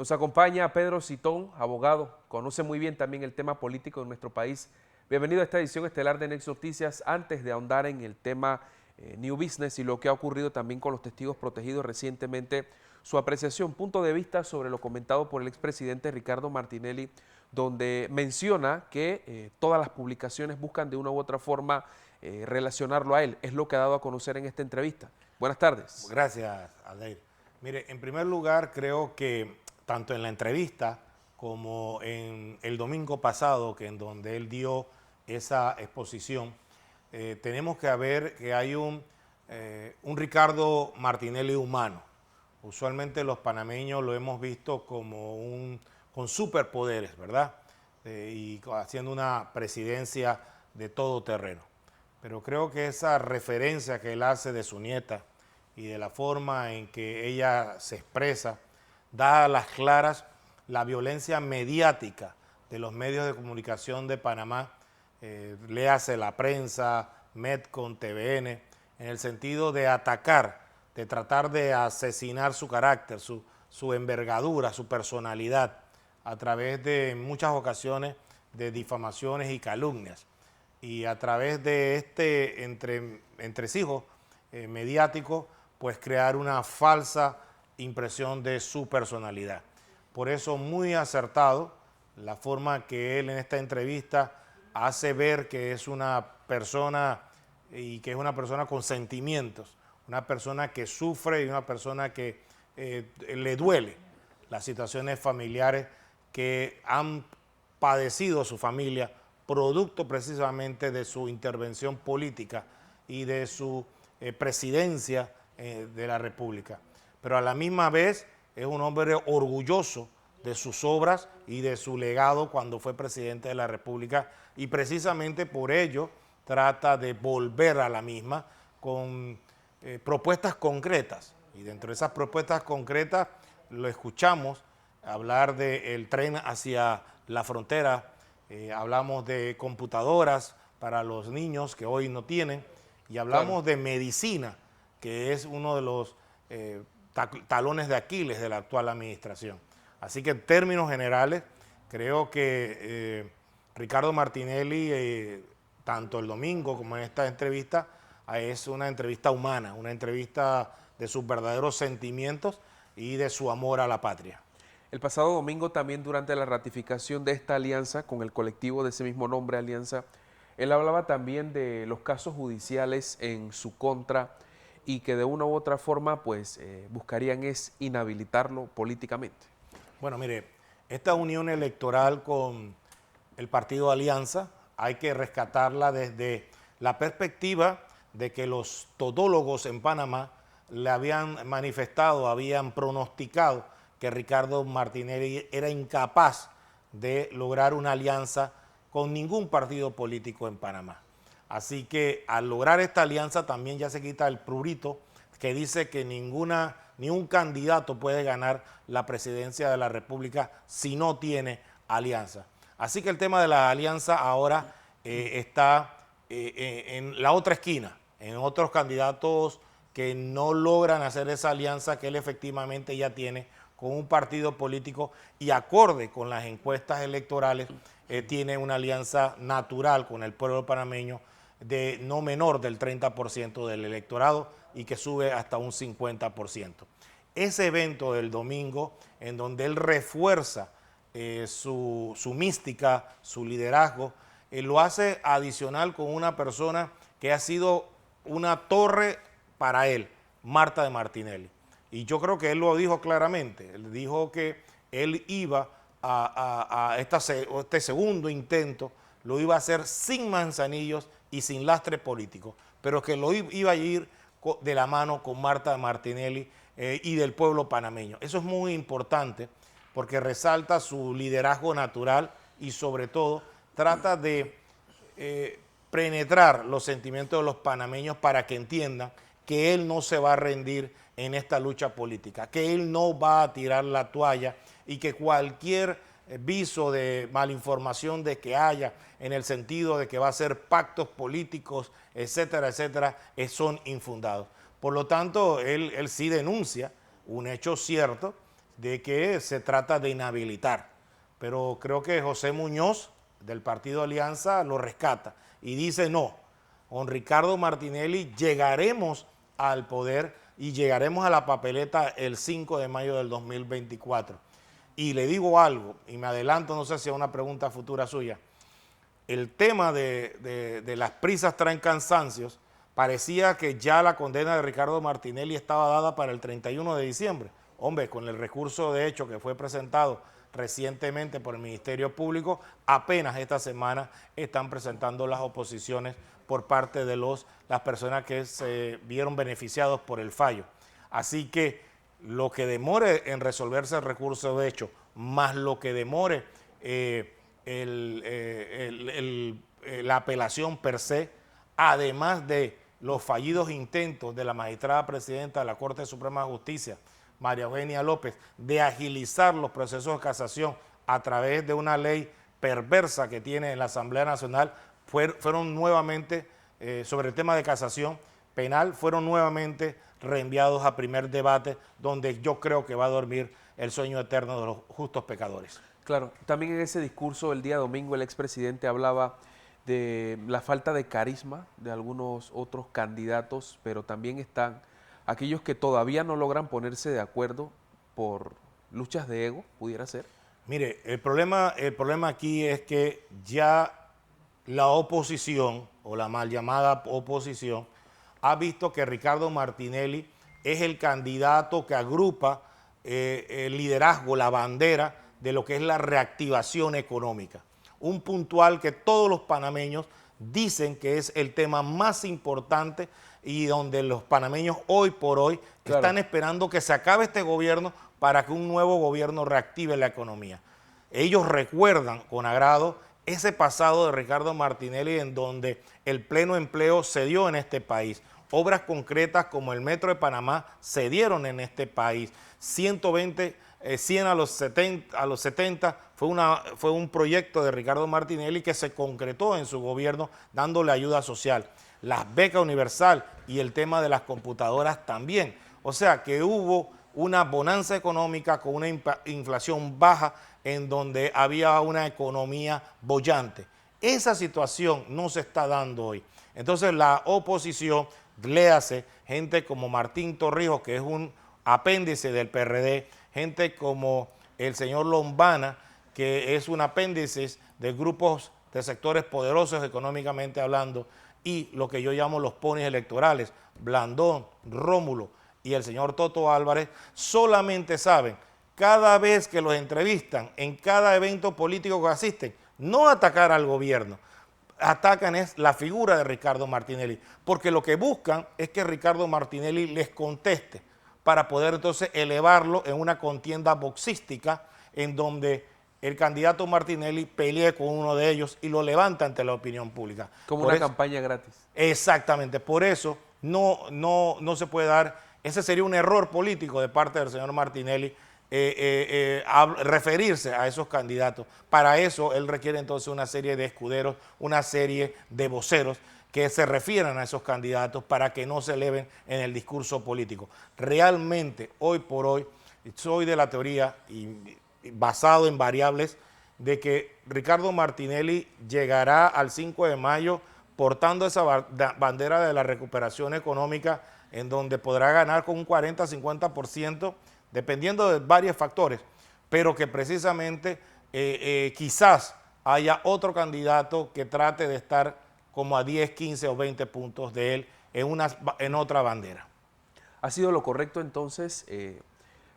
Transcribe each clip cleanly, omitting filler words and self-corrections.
Nos acompaña Pedro Citón, abogado, conoce muy bien también el tema político de nuestro país. Bienvenido a esta edición estelar de Next Noticias. Antes de ahondar en el tema New Business y lo que ha ocurrido también con los testigos protegidos recientemente, su apreciación, punto de vista sobre lo comentado por el expresidente Ricardo Martinelli, donde menciona que todas las publicaciones buscan de una u otra forma relacionarlo a él. Es lo que ha dado a conocer en esta entrevista. Buenas tardes. Gracias, Aldair. Mire, en primer lugar, creo que tanto en la entrevista como en el domingo pasado, que en donde él dio esa exposición, tenemos que ver que hay un Ricardo Martinelli humano. Usualmente los panameños lo hemos visto como con superpoderes, ¿verdad? Y haciendo una presidencia de todo terreno. Pero creo que esa referencia que él hace de su nieta y de la forma en que ella se expresa, da a las claras la violencia mediática de los medios de comunicación de Panamá, léase La Prensa, Medcon, TVN, en el sentido de atacar, de tratar de asesinar su carácter, su envergadura, su personalidad, a través de, en muchas ocasiones, de difamaciones y calumnias. Y a través de este entresijo mediático, pues crear una falsa impresión de su personalidad. Por eso muy acertado la forma que él en esta entrevista hace ver que es una persona y que es una persona con sentimientos, una persona que sufre y una persona que le duele las situaciones familiares que han padecido su familia producto precisamente de su intervención política y de su presidencia de la República. Pero a la misma vez es un hombre orgulloso de sus obras y de su legado cuando fue presidente de la República, y precisamente por ello trata de volver a la misma con propuestas concretas. Y dentro de esas propuestas concretas lo escuchamos hablar del tren hacia la frontera. Hablamos de computadoras para los niños que hoy no tienen, y hablamos de medicina, que es uno de los talones de Aquiles de la actual administración. Así que en términos generales, creo que Ricardo Martinelli, tanto el domingo como en esta entrevista, es una entrevista humana, una entrevista de sus verdaderos sentimientos y de su amor a la patria. El pasado domingo también, durante la ratificación de esta alianza con el colectivo de ese mismo nombre, Alianza, él hablaba también de los casos judiciales en su contra y que de una u otra forma pues buscarían es inhabilitarlo políticamente. Bueno, mire, esta unión electoral con el partido Alianza hay que rescatarla desde la perspectiva de que los todólogos en Panamá le habían manifestado, habían pronosticado que Ricardo Martinelli era incapaz de lograr una alianza con ningún partido político en Panamá. Así que al lograr esta alianza también ya se quita el prurito que dice que ni un candidato puede ganar la presidencia de la República si no tiene alianza. Así que el tema de la alianza ahora está en la otra esquina, en otros candidatos que no logran hacer esa alianza que él efectivamente ya tiene con un partido político, y acorde con las encuestas electorales, tiene una alianza natural con el pueblo panameño de no menor del 30% del electorado y que sube hasta un 50%. Ese evento del domingo, en donde él refuerza su mística, su liderazgo, lo hace adicional con una persona que ha sido una torre para él, Marta de Martinelli. Y yo creo que él lo dijo claramente. Él dijo que él iba a este segundo intento, lo iba a hacer sin manzanillos y sin lastre político, pero que lo iba a ir de la mano con Marta Martinelli y del pueblo panameño. Eso es muy importante porque resalta su liderazgo natural y sobre todo trata de penetrar los sentimientos de los panameños para que entiendan que él no se va a rendir en esta lucha política, que él no va a tirar la toalla y que cualquier viso de malinformación de que haya en el sentido de que va a hacer pactos políticos, etcétera, etcétera, son infundados. Por lo tanto, él sí denuncia un hecho cierto de que se trata de inhabilitar. Pero creo que José Muñoz, del Partido Alianza, lo rescata y dice no, con Ricardo Martinelli llegaremos al poder y llegaremos a la papeleta el 5 de mayo del 2024. Y le digo algo, y me adelanto, no sé si es una pregunta futura suya, el tema de las prisas traen cansancios, parecía que ya la condena de Ricardo Martinelli estaba dada para el 31 de diciembre. Hombre, con el recurso de hecho que fue presentado recientemente por el Ministerio Público, apenas esta semana están presentando las oposiciones por parte de las personas que se vieron beneficiados por el fallo. Así que lo que demore en resolverse el recurso de hecho, más lo que demore la apelación per se, además de los fallidos intentos de la magistrada presidenta de la Corte Suprema de Justicia, María Eugenia López, de agilizar los procesos de casación a través de una ley perversa que tiene en la Asamblea Nacional, fueron nuevamente, sobre el tema de casación penal, fueron nuevamente reenviados a primer debate, donde yo creo que va a dormir el sueño eterno de los justos pecadores. Claro, también en ese discurso el día domingo el expresidente hablaba de la falta de carisma de algunos otros candidatos, pero también están aquellos que todavía no logran ponerse de acuerdo por luchas de ego, pudiera ser. Mire, el problema aquí es que ya la oposición, o la mal llamada oposición, ha visto que Ricardo Martinelli es el candidato que agrupa el liderazgo, la bandera de lo que es la reactivación económica. Un puntual que todos los panameños dicen que es el tema más importante y donde los panameños hoy por hoy están esperando que se acabe este gobierno para que un nuevo gobierno reactive la economía. Ellos recuerdan con agrado ese pasado de Ricardo Martinelli en donde el pleno empleo se dio en este país. Obras concretas como el Metro de Panamá se dieron en este país. 120, 100 a los 70 fue un proyecto de Ricardo Martinelli que se concretó en su gobierno dándole ayuda social. Las becas universal y el tema de las computadoras también. O sea que hubo una bonanza económica con una inflación baja en donde había una economía boyante. Esa situación no se está dando hoy. Entonces la oposición, léase, gente como Martín Torrijos, que es un apéndice del PRD, gente como el señor Lombana, que es un apéndice de grupos de sectores poderosos económicamente hablando, y lo que yo llamo los ponis electorales, Blandón, Rómulo y el señor Toto Álvarez, solamente saben, cada vez que los entrevistan, en cada evento político que asisten, no atacar al gobierno, atacan es la figura de Ricardo Martinelli, porque lo que buscan es que Ricardo Martinelli les conteste para poder entonces elevarlo en una contienda boxística en donde el candidato Martinelli pelee con uno de ellos y lo levanta ante la opinión pública. Como una campaña gratis. Exactamente, por eso no se puede dar, ese sería un error político de parte del señor Martinelli, referirse a esos candidatos. Para eso él requiere entonces una serie de escuderos, una serie de voceros que se refieran a esos candidatos para que no se eleven en el discurso político. Realmente, hoy por hoy, soy de la teoría, y basado en variables, de que Ricardo Martinelli llegará al 5 de mayo portando esa bandera de la recuperación económica en donde podrá ganar con un 40-50%, dependiendo de varios factores, pero que precisamente quizás haya otro candidato que trate de estar como a 10, 15 o 20 puntos de él en otra bandera. ¿Ha sido lo correcto entonces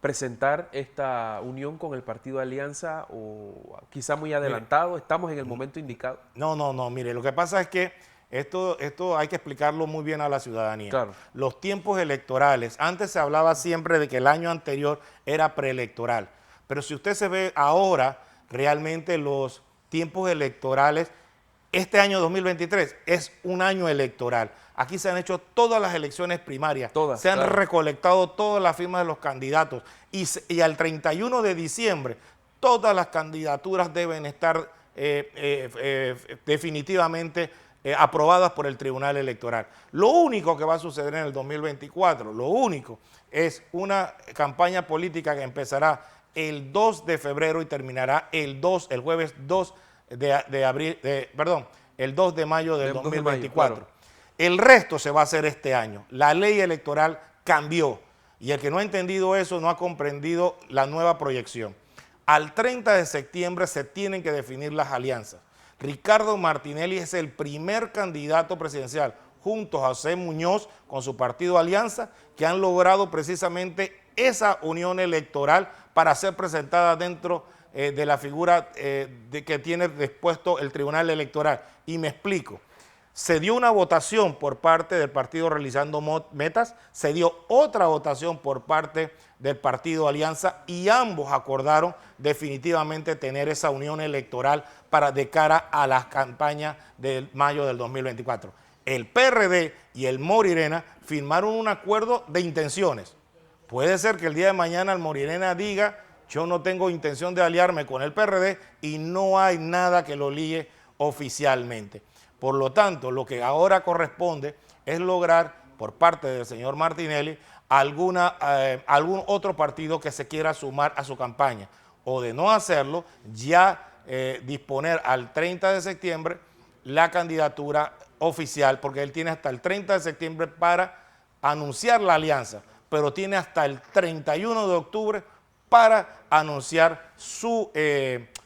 presentar esta unión con el Partido Alianza o quizá muy adelantado? ¿Estamos en el momento indicado? No, mire, lo que pasa es que esto hay que explicarlo muy bien a la ciudadanía. Claro. Los tiempos electorales, antes se hablaba siempre de que el año anterior era preelectoral, pero si usted se ve ahora, realmente los tiempos electorales, este año 2023 es un año electoral. Aquí se han hecho todas las elecciones primarias, se han recolectado todas las firmas de los candidatos y al 31 de diciembre todas las candidaturas deben estar definitivamente aprobadas por el Tribunal Electoral. Lo único que va a suceder en el 2024, lo único, es una campaña política que empezará el 2 de febrero y terminará el jueves 2 el 2 de mayo del 2024. Claro. El resto se va a hacer este año. La ley electoral cambió y el que no ha entendido eso no ha comprendido la nueva proyección. Al 30 de septiembre se tienen que definir las alianzas. Ricardo Martinelli es el primer candidato presidencial junto a José Muñoz con su partido Alianza, que han logrado precisamente esa unión electoral para ser presentada dentro de la figura que tiene dispuesto el Tribunal Electoral. Y me explico. Se dio una votación por parte del partido Realizando Metas, se dio otra votación por parte del partido Alianza y ambos acordaron definitivamente tener esa unión electoral de cara a las campañas de mayo del 2024. El PRD y el Morirena firmaron un acuerdo de intenciones. Puede ser que el día de mañana el Morirena diga: yo no tengo intención de aliarme con el PRD, y no hay nada que lo ligue oficialmente. Por lo tanto, lo que ahora corresponde es lograr por parte del señor Martinelli algún otro partido que se quiera sumar a su campaña, o de no hacerlo, ya disponer al 30 de septiembre la candidatura oficial, porque él tiene hasta el 30 de septiembre para anunciar la alianza, pero tiene hasta el 31 de octubre para anunciar su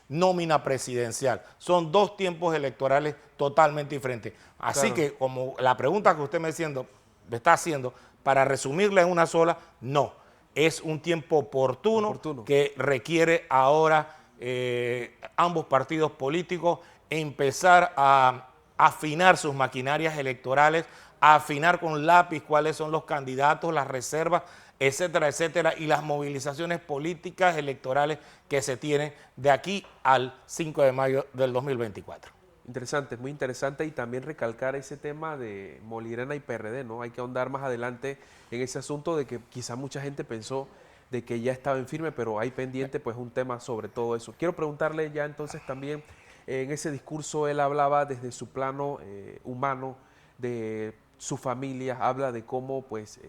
nómina presidencial. Son dos tiempos electorales totalmente diferentes. Así Claro. que, como la pregunta que usted me está haciendo, para resumirla en una sola, no. Es un tiempo oportuno. Que requiere ahora ambos partidos políticos empezar a afinar sus maquinarias electorales, a afinar con lápiz cuáles son los candidatos, las reservas, etcétera, etcétera, y las movilizaciones políticas electorales que se tienen de aquí al 5 de mayo del 2024. Interesante, muy interesante, y también recalcar ese tema de Morirena y PRD, ¿no? Hay que ahondar más adelante en ese asunto de que quizá mucha gente pensó de que ya estaba en firme, pero hay pendiente pues un tema sobre todo eso. Quiero preguntarle ya entonces también, en ese discurso él hablaba desde su plano humano, de su familia, habla de cómo pues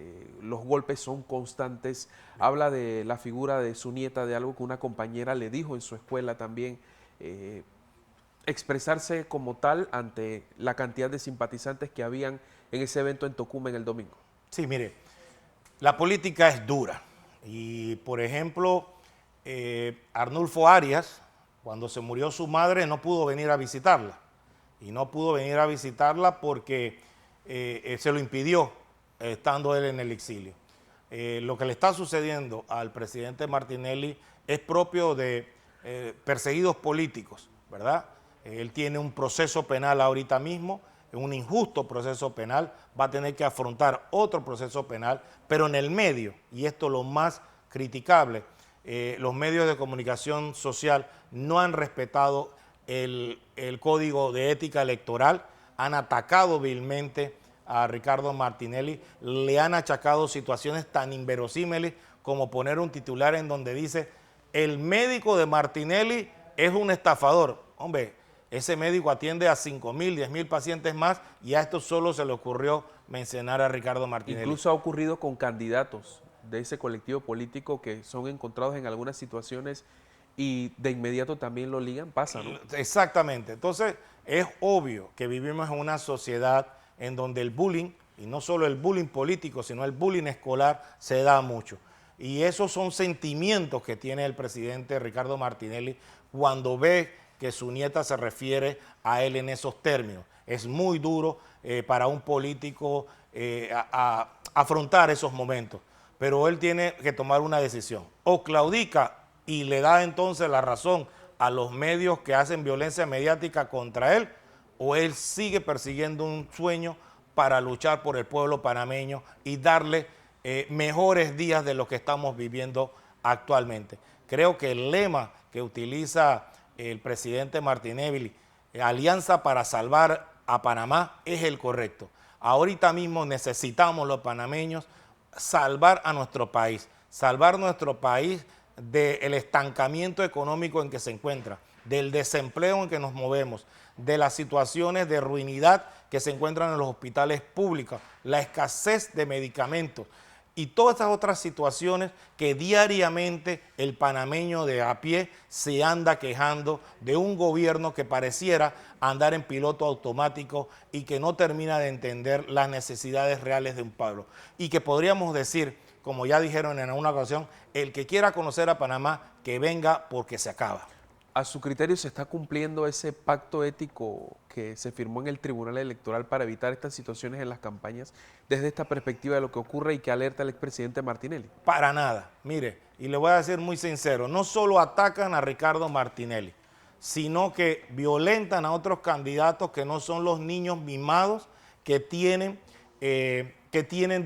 los golpes son constantes, habla de la figura de su nieta, de algo que una compañera le dijo en su escuela también, expresarse como tal ante la cantidad de simpatizantes que habían en ese evento en Tocumen el domingo. Sí, mire, la política es dura y, por ejemplo, Arnulfo Arias, cuando se murió su madre, no pudo venir a visitarla, y no pudo venir a visitarla porque se lo impidió estando él en el exilio. Lo que le está sucediendo al presidente Martinelli es propio de perseguidos políticos, ¿verdad? Él tiene un proceso penal ahorita mismo, un injusto proceso penal, va a tener que afrontar otro proceso penal, pero en el medio, y esto es lo más criticable, los medios de comunicación social no han respetado el código de ética electoral, han atacado vilmente a Ricardo Martinelli, le han achacado situaciones tan inverosímiles como poner un titular en donde dice: el médico de Martinelli es un estafador. Hombre, ese médico atiende a 5,000, 10,000 pacientes más, y a esto solo se le ocurrió mencionar a Ricardo Martinelli. Incluso ha ocurrido con candidatos de ese colectivo político que son encontrados en algunas situaciones y de inmediato también lo ligan, pasa, ¿no? Exactamente. Entonces, es obvio que vivimos en una sociedad en donde el bullying, y no solo el bullying político, sino el bullying escolar, se da mucho. Y esos son sentimientos que tiene el presidente Ricardo Martinelli cuando ve que su nieta se refiere a él en esos términos. Es muy duro para un político afrontar esos momentos, pero él tiene que tomar una decisión. O claudica y le da entonces la razón a los medios que hacen violencia mediática contra él, o él sigue persiguiendo un sueño para luchar por el pueblo panameño y darle mejores días de lo que estamos viviendo actualmente. Creo que el lema que utiliza el presidente Martinelli, Alianza para Salvar a Panamá, es el correcto. Ahorita mismo necesitamos los panameños salvar a nuestro país del estancamiento económico en que se encuentra, del desempleo en que nos movemos, de las situaciones de ruinidad que se encuentran en los hospitales públicos, la escasez de medicamentos. y todas estas otras situaciones que diariamente el panameño de a pie se anda quejando de un gobierno que pareciera andar en piloto automático y que no termina de entender las necesidades reales de un pueblo. Y que podríamos decir, como ya dijeron en una ocasión, el que quiera conocer a Panamá, que venga porque se acaba. ¿A su criterio se está cumpliendo ese pacto ético que se firmó en el Tribunal Electoral para evitar estas situaciones en las campañas desde esta perspectiva de lo que ocurre y que alerta el expresidente Martinelli? Para nada. Mire, y le voy a decir muy sincero, no solo atacan a Ricardo Martinelli, sino que violentan a otros candidatos que no son los niños mimados que tienen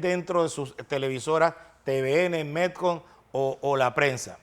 dentro de sus televisoras TVN, Metcon o La Prensa.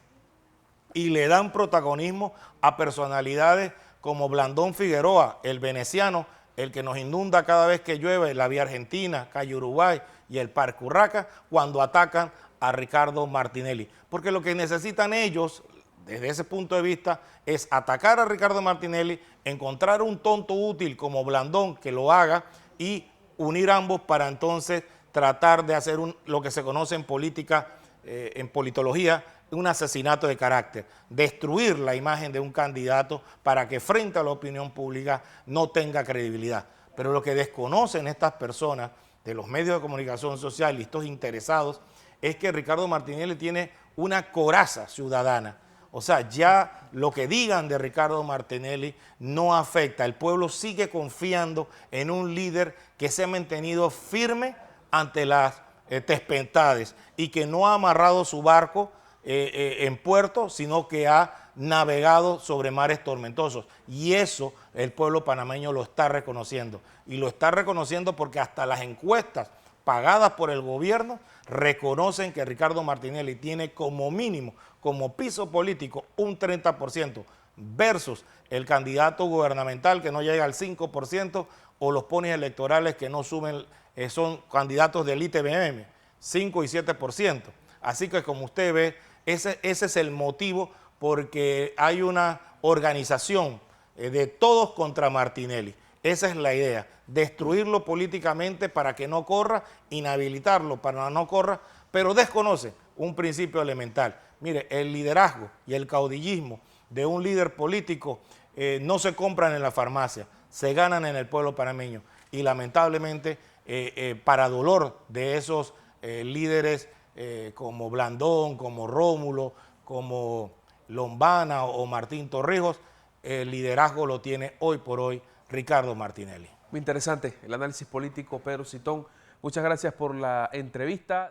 Y le dan protagonismo a personalidades como Blandón Figueroa, el veneciano, el que nos inunda cada vez que llueve, la Vía Argentina, Calle Uruguay y el Parque Urraca, cuando atacan a Ricardo Martinelli. Porque lo que necesitan ellos, desde ese punto de vista, es atacar a Ricardo Martinelli, encontrar un tonto útil como Blandón que lo haga y unir ambos para entonces tratar de hacer lo que se conoce en política, en politología, un asesinato de carácter, destruir la imagen de un candidato para que frente a la opinión pública no tenga credibilidad. Pero lo que desconocen estas personas de los medios de comunicación social y estos interesados es que Ricardo Martinelli tiene una coraza ciudadana. O sea, ya lo que digan de Ricardo Martinelli no afecta. El pueblo sigue confiando en un líder que se ha mantenido firme ante las tempestades y que no ha amarrado su barco en puerto, sino que ha navegado sobre mares tormentosos. Y eso el pueblo panameño lo está reconociendo. Y lo está reconociendo porque hasta las encuestas pagadas por el gobierno reconocen que Ricardo Martinelli tiene como mínimo, como piso político, un 30% versus el candidato gubernamental que no llega al 5% o los ponis electorales que no suben, son candidatos del ITBM, 5 y 7%. Así que como usted ve, ese es el motivo porque hay una organización de todos contra Martinelli. Esa es la idea, destruirlo políticamente para que no corra, inhabilitarlo para que no corra, pero desconoce un principio elemental. Mire, el liderazgo y el caudillismo de un líder político no se compran en la farmacia, se ganan en el pueblo panameño. Y lamentablemente, para dolor de esos líderes como Blandón, como Rómulo, como Lombana o Martín Torrijos, el liderazgo lo tiene hoy por hoy Ricardo Martinelli. Muy interesante el análisis político, Pedro Citón. Muchas gracias por la entrevista.